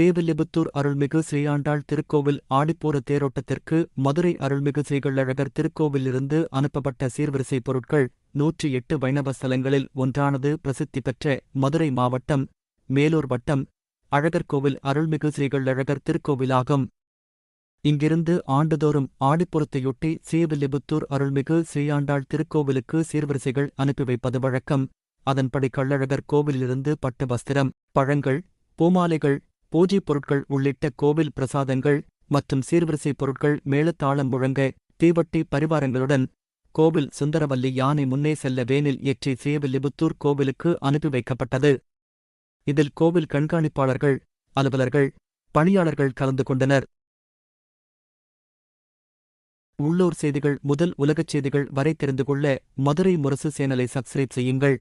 ஸ்ரீவில்லிபுத்தூர் அருள்மிகு ஸ்ரீயாண்டாள் திருக்கோவில் ஆடிப்பூர தேரோட்டத்திற்கு மதுரை அருள்மிகு ஸ்ரீகள்ளழகர் திருக்கோவிலிருந்து அனுப்பப்பட்ட சீர்வரிசை பொருட்கள் 108 வைணவ ஸ்தலங்களில் ஒன்றானது பிரசித்தி பெற்ற மதுரை மாவட்டம் மேலூர் வட்டம் அழகர்கோவில் அருள்மிகு ஸ்ரீகள்ளழகர் திருக்கோவிலாகும். இங்கிருந்து ஆண்டுதோறும் ஆடிப்பூரத்தையொட்டி ஸ்ரீவில்லிபுத்தூர் அருள்மிகு ஸ்ரீயாண்டாள் திருக்கோவிலுக்கு சீர்வரிசைகள் அனுப்பி வைப்பது வழக்கம். அதன்படி கள்ளழகர் கோவிலிலிருந்து பட்டு வஸ்திரம், பழங்கள், பூமாலைகள், பூஜை பொருட்கள் உள்ளிட்ட கோவில் பிரசாதங்கள் மற்றும் சீர்வரிசை பொருட்கள் மேளதாளம் முழங்க தீவட்டி பரிவாரங்களுடன் கோவில் சுந்தரவல்லி யானை முன்னே செல்ல வேனில் ஏற்றி ஸ்ரீவில்லிபுத்தூர் கோவிலுக்கு அனுப்பி வைக்கப்பட்டது. இதில் கோவில் கண்காணிப்பாளர்கள், அலுவலர்கள், பணியாளர்கள் கலந்து கொண்டனர். உள்ளூர் செய்திகள் முதல் உலகச் செய்திகள் வரை தெரிந்து கொள்ள மதுரை முரசு சேனலை சப்ஸ்கிரைப் செய்யுங்கள்.